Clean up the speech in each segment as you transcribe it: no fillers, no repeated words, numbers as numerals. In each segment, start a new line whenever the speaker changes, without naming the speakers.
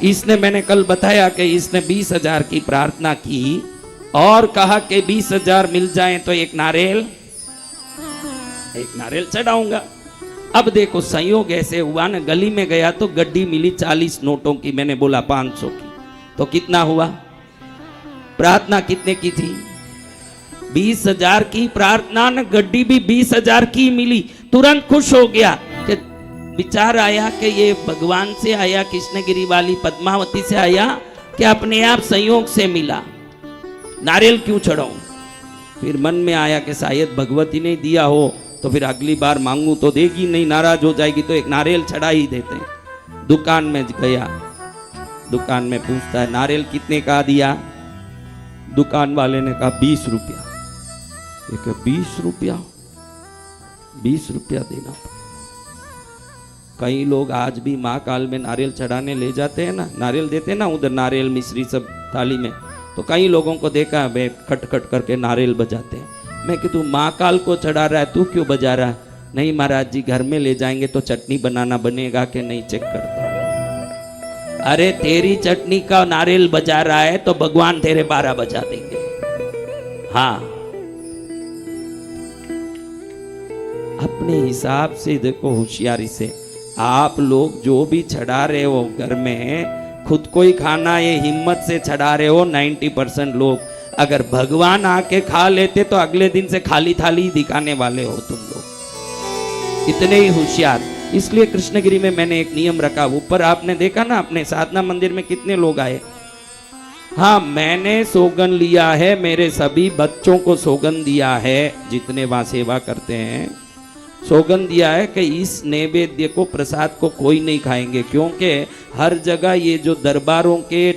इसने, मैंने कल बताया कि इसने 20,000 की प्रार्थना की और कहा कि 20,000 मिल जाए तो एक नारियल चढ़ाऊंगा। अब देखो संयोग ऐसे हुआ ना, गली में गया तो गड्डी मिली 40 नोटों की, मैंने बोला 500 की, तो कितना हुआ? प्रार्थना कितने की थी? 20,000 की प्रार्थना न, गड्डी भी 20,000 की मिली। तुरंत खुश हो गया कि विचार आया कि ये भगवान से आया, कृष्णगिरी वाली पद्मावती से आया कि अपने आप संयोग से मिला, नारियल क्यों चढ़ाऊं? फिर मन में आया कि शायद भगवती ने दिया हो तो फिर अगली बार मांगू तो देगी नहीं, नाराज हो जाएगी, तो एक नारियल चढ़ा ही देते हैं। दुकान में गया, दुकान में पूछता है नारियल कितने का दिया? दुकान वाले ने कहा 20 रुपया। 20 रुपया, 20 रुपया देना पड़ा। कई लोग आज भी महाकाल में नारियल चढ़ाने ले जाते हैं ना, नारियल देते हैं ना उधर, नारियल मिश्री सब थाली में, तो कई लोगों को देखा है वे खट खट करके नारियल बजाते हैं। मैं कि तू महाकाल को चढ़ा रहा है, तू क्यों बजा रहा है? नहीं महाराज जी, घर में ले जाएंगे तो चटनी बनाना बनेगा कि नहीं चेक करता। अरे तेरी चटनी का नारियल बजा रहा है तो भगवान तेरे 12 बजा देंगे। हाँ, अपने हिसाब से देखो, होशियारी से। आप लोग जो भी चढ़ा रहे हो घर में, खुद को ही खाना, ये हिम्मत से चढ़ा रहे हो 90% लोग। अगर भगवान आके खा लेते तो अगले दिन से खाली थाली दिखाने वाले हो तुम लोग, इतने ही होशियार। इसलिए कृष्णगिरी में मैंने एक नियम रखा। ऊपर आपने देखा ना, अपने साधना मंदिर में कितने लोग आए। हाँ, मैंने सौगन लिया है, मेरे सभी बच्चों को सौगन दिया है, जितने वहां सेवा करते हैं सौगन दिया है कि इस नैवेद्य को, प्रसाद को कोई नहीं खाएंगे, क्योंकि हर जगह ये जो दरबारों के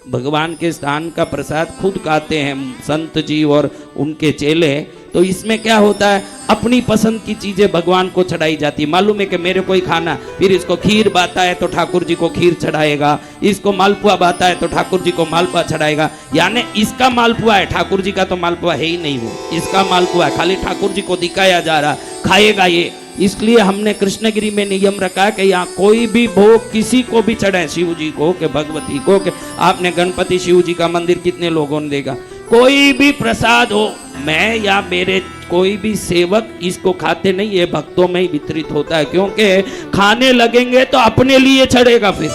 भगवान के स्थान का प्रसाद खुद खाते हैं संत जी और उनके चेले। तो इसमें क्या होता है, अपनी पसंद की चीजें भगवान को चढ़ाई जाती। मालूम है कि मेरे को ही खाना, फिर इसको खीर बाता है तो ठाकुर जी को खीर चढ़ाएगा, इसको मालपुआ बाता है तो ठाकुर जी को मालपुआ चढ़ाएगा। यानी इसका मालपुआ है, ठाकुर जी का तो मालपुआ है ही नहीं, वो इसका मालपुआ है, खाली ठाकुर जी को दिखाया जा रहा, खाएगा ये। इसलिए हमने कृष्णगिरी में नियम रखा है कि यहाँ कोई भी भोग किसी को भी चढ़े, शिव जी को के भगवती को के, आपने गणपति शिव जी का मंदिर कितने लोगों ने देखा, कोई भी प्रसाद हो, मैं या मेरे कोई भी सेवक इसको खाते नहीं, ये भक्तों में ही वितरित होता है, क्योंकि खाने लगेंगे तो अपने लिए चढ़ेगा। फिर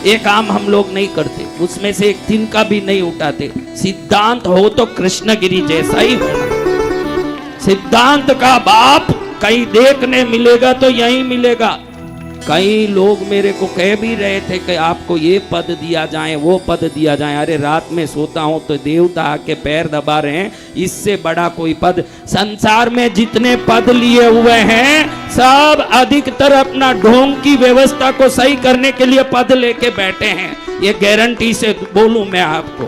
ये काम हम लोग नहीं करते, उसमें से एक तिनका भी नहीं उठाते। सिद्धांत हो तो कृष्णगिरी जैसा ही होना। सिद्धांत का बाप कहीं देखने मिलेगा तो यही मिलेगा। कई लोग मेरे को कह भी रहे थे कि आपको ये पद दिया जाए, वो पद दिया जाए। अरे रात में सोता हूं तो देवता आके पैर दबा रहे हैं, इससे बड़ा कोई पद संसार में जितने पद लिए हुए हैं सब अधिकतर अपना ढोंग की व्यवस्था को सही करने के लिए पद लेके बैठे हैं। ये गारंटी से बोलूं मैं आपको,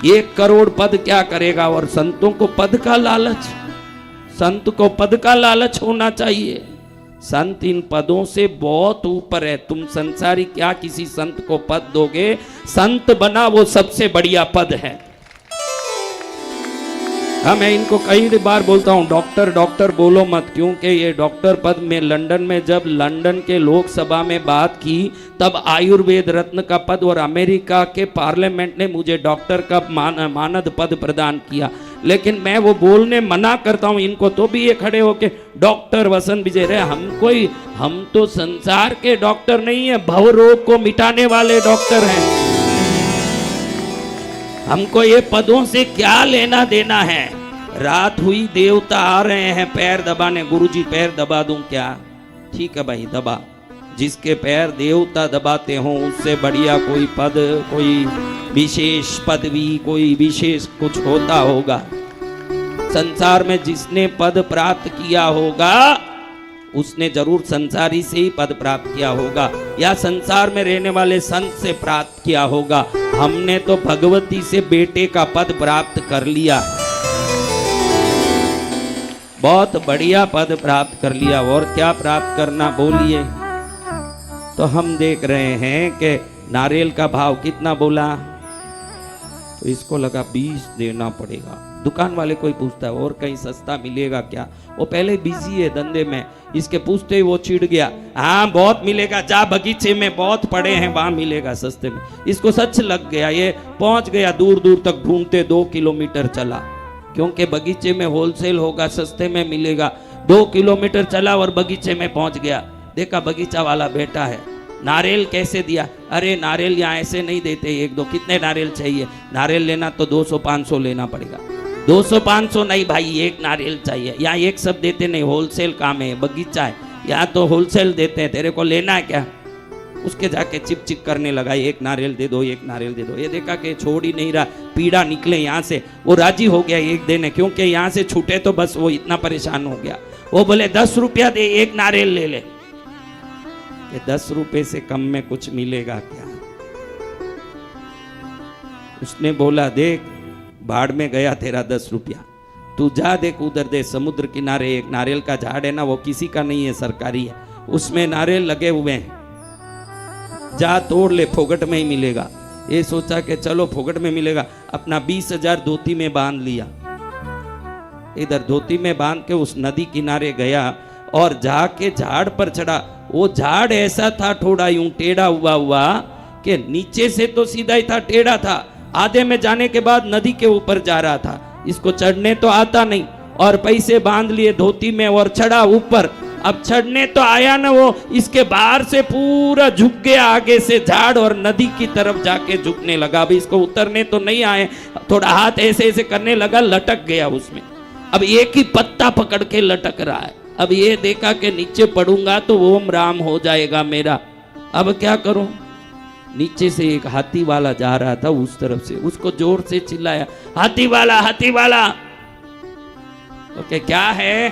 1 करोड़ पद क्या करेगा। और संतों को पद का लालच, संत को पद का लालच होना चाहिए। संत इन पदों से बहुत ऊपर है। तुम संसारी क्या किसी संत को पद दोगे? संत बना वो सबसे बढ़िया पद है। हाँ, मैं इनको कई बार बोलता हूँ डॉक्टर डॉक्टर बोलो मत, क्योंकि ये डॉक्टर पद में लंदन में जब लंदन के लोकसभा में बात की तब आयुर्वेद रत्न का पद और अमेरिका के पार्लियामेंट ने मुझे डॉक्टर का मानद पद प्रदान किया। लेकिन मैं वो बोलने मना करता हूँ इनको, तो भी ये खड़े होके डॉक्टर वसंत विजय रहे। हम तो संसार के डॉक्टर नहीं है, भव रोग को मिटाने वाले डॉक्टर हैं। हमको ये पदों से क्या लेना देना है। रात हुई, देवता आ रहे हैं पैर दबाने, गुरुजी पैर दबा दूं क्या? ठीक है भाई, दबा। जिसके पैर देवता दबाते हों उससे बढ़िया कोई पद, कोई विशेष पदवी, कोई विशेष कुछ होता होगा। संसार में जिसने पद प्राप्त किया होगा उसने जरूर संसारी से ही पद प्राप्त किया होगा, या संसार में रहने वाले संत से प्राप्त किया होगा। हमने तो भगवती से बेटे का पद प्राप्त कर लिया, बहुत बढ़िया पद प्राप्त कर लिया। और क्या प्राप्त करना बोलिए? तो हम देख रहे हैं कि नारियल का भाव कितना बोला, तो इसको लगा 20 देना पड़ेगा। दुकान वाले कोई पूछता है और कहीं सस्ता मिलेगा क्या, वो पहले बिजी है धंधे में, इसके पूछते ही वो चिढ़ गया, हाँ बहुत मिलेगा, जा बगीचे में बहुत पड़े हैं वहां मिलेगा सस्ते में। इसको सच लग गया, ये पहुंच गया दूर दूर तक ढूंढते 2 किलोमीटर चला, क्योंकि बगीचे में होलसेल होगा, सस्ते में मिलेगा। 2 किलोमीटर चला और बगीचे में पहुंच गया, देखा बगीचा वाला बैठा है, नारियल कैसे दिया, अरे नारियल यहाँ ऐसे नहीं देते, 1-2, कितने नारियल चाहिए, नारियल लेना तो 200-500 लेना पड़ेगा, 200-500 नहीं भाई, एक नारियल चाहिए, यहाँ एक सब देते नहीं, होलसेल काम है, बगीचा है, यहाँ तो होलसेल देते हैं, तेरे को लेना है क्या। उसके जाके चिक करने लगा, एक नारियल दे दो, एक नारियल दे दो। ये देखा कि छोड़ ही नहीं रहा, पीड़ा निकले यहाँ से, वो राजी हो गया एक देने, क्योंकि यहाँ से छूटे तो बस वो इतना परेशान हो गया। वो बोले 10 रुपया दे, एक नारियल ले ले। 10 रुपए से कम में कुछ मिलेगा क्या। उसने बोला देख बाढ़ में गया तेरा 10 रुपया, तू जा देख उधर दे, समुद्र किनारे एक नारियल का झाड़ है ना, वो किसी का नहीं है, सरकारी है, उसमें नारियल लगे हुए हैं, जा तोड़ ले, फोगट में ही मिलेगा। ये सोचा कि चलो फोगट में मिलेगा, अपना 20,000 धोती में बांध लिया, इधर धोती में बांध के उस नदी किनारे गया और जाके झाड़ पर चढ़ा। वो झाड़ ऐसा था थोड़ा यूं टेढ़ा हुआ कि नीचे से तो सीधा ही था, टेढ़ा था, आधे में जाने के बाद नदी के ऊपर जा रहा था। इसको चढ़ने तो आता नहीं और पैसे बांध लिए धोती में और चढ़ा ऊपर। अब चढ़ने तो आया ना, वो इसके बाहर से पूरा झुक गया आगे से झाड़ और नदी की तरफ जाके झुकने लगा। अभी इसको उतरने तो नहीं आए, थोड़ा हाथ ऐसे ऐसे करने लगा, लटक गया उसमें। अब एक ही पत्ता पकड़ के लटक रहा है। अब ये देखा कि नीचे पड़ूंगा तो ओम राम हो जाएगा मेरा, अब क्या करूं। नीचे से एक हाथी वाला जा रहा था उस तरफ से, उसको जोर से चिल्लाया, हाथी वाला, हाथी वाला। ओके क्या है,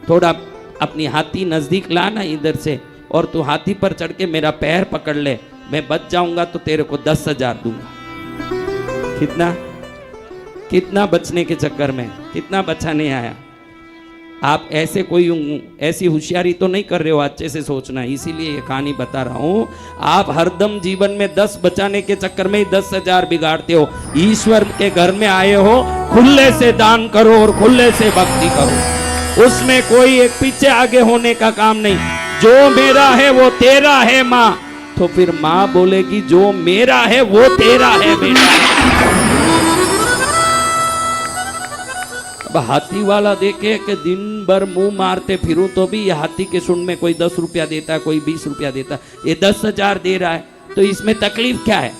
थोड़ा अपनी हाथी नजदीक लाना इधर से, और तू हाथी पर चढ़ के मेरा पैर पकड़ ले, मैं बच जाऊंगा तो तेरे को 10,000 दूंगा। कितना बचने के चक्कर में, कितना बचा नहीं आया। आप ऐसे ऐसी होशियारी तो नहीं कर रहे हो, अच्छे से सोचना, इसीलिए ये कहानी बता रहा हूं। आप हरदम जीवन में 10 बचाने के चक्कर में ही 10,000 बिगाड़ते हो। ईश्वर के घर में आए हो, खुले से दान करो और खुले से भक्ति करो, उसमें कोई एक पीछे आगे होने का काम नहीं। जो मेरा है वो तेरा है माँ, तो फिर माँ बोलेगी जो मेरा है वो तेरा है बेटा। अब हाथी वाला देखे कि दिन भर मुंह मारते फिरूं तो भी ये हाथी के सुन में कोई 10 रुपया देता है, कोई 20 रुपया देता है, ये 10,000 दे रहा है, तो इसमें तकलीफ क्या है।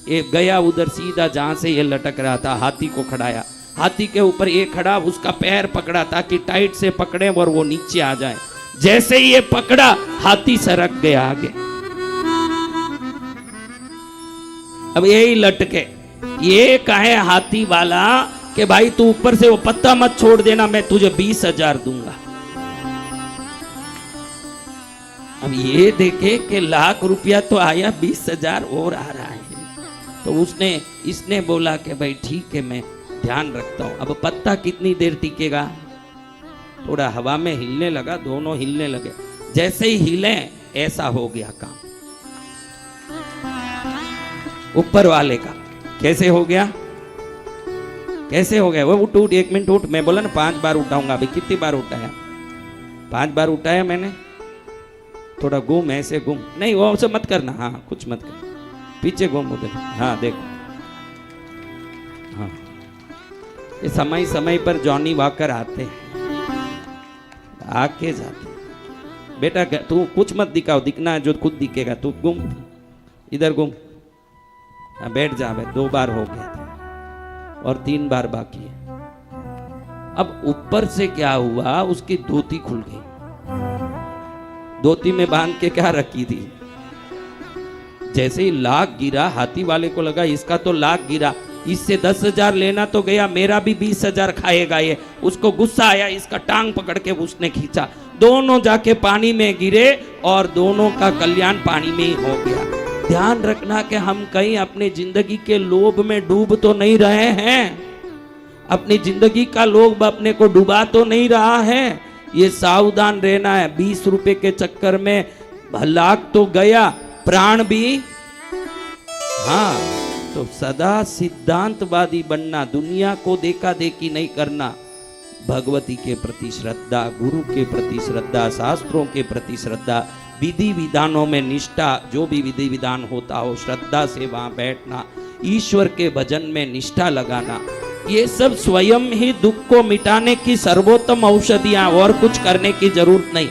ये गया उधर सीधा जहां से ये लटक रहा था, हाथी को खड़ाया, हाथी के ऊपर ये खड़ा, उसका पैर पकड़ा ताकि टाइट से पकड़े और वो नीचे आ जाए। जैसे ही ये पकड़ा, हाथी सरक गया आगे। अब यही लटके, ये कहे हाथी वाला कि भाई तू ऊपर से वो पत्ता मत छोड़ देना, मैं तुझे 20,000 दूंगा। अब ये देखे कि लाख रुपया तो आया, 20,000 और आ रहा है, तो इसने बोला कि भाई ठीक है मैं ध्यान रखता हूं। अब पत्ता कितनी देर टिकेगा, थोड़ा हवा में हिलने लगा, दोनों हिलने लगे, जैसे ही हिले ऐसा हो गया काम ऊपर वाले का। कैसे हो गया, कैसे हो गया, वो उठ 1 मिनट उठ, मैं बोला ना 5 बार उठाऊंगा। अभी कितनी बार उठाया, 5 बार उठाया मैंने। थोड़ा घूम, ऐसे घूम, नहीं वो सब मत करना, हाँ कुछ मत करना, पीछे घूम उधर, हाँ देखो, हाँ ये समय समय पर जॉनी वॉकर आते हैं, आके जाते। बेटा तू कुछ मत दिखाओ, दिखना है जो खुद दिखेगा, तू घूम, इधर घूम, हाँ बैठ जा। 2 बार हो गया था और 3 बार बाकी है। अब ऊपर से क्या हुआ, उसकी धोती खुल गई। धोती में बांध के क्या रखी थी, जैसे ही लाख गिरा, हाथी वाले को लगा इसका तो लाख गिरा, इससे 10,000 लेना तो गया, मेरा भी 20,000 खाएगा ये। उसको गुस्सा आया, इसका टांग पकड़ के उसने खींचा, दोनों जाके पानी में गिरे और दोनों का कल्याण पानी में ही हो गया। ध्यान रखना कि हम कहीं अपनी जिंदगी के लोभ में डूब तो नहीं रहे हैं, अपनी जिंदगी का लोभ अपने को डुबा तो नहीं रहा है। ये सावधान रहना है। 20 रुपए के चक्कर में लाख तो गया, प्राण भी, हाँ तो सदा सिद्धांतवादी बनना, दुनिया को देखा देखी नहीं करना, भगवती के प्रति श्रद्धा, गुरु के प्रति श्रद्धा, शास्त्रों के प्रति श्रद्धा, विधि विधानों में निष्ठा, जो भी विधि विधान होता हो श्रद्धा से वहां बैठना, ईश्वर के भजन में निष्ठा लगाना, ये सब स्वयं ही दुख को मिटाने की सर्वोत्तम औषधियां, और कुछ करने की जरूरत नहीं।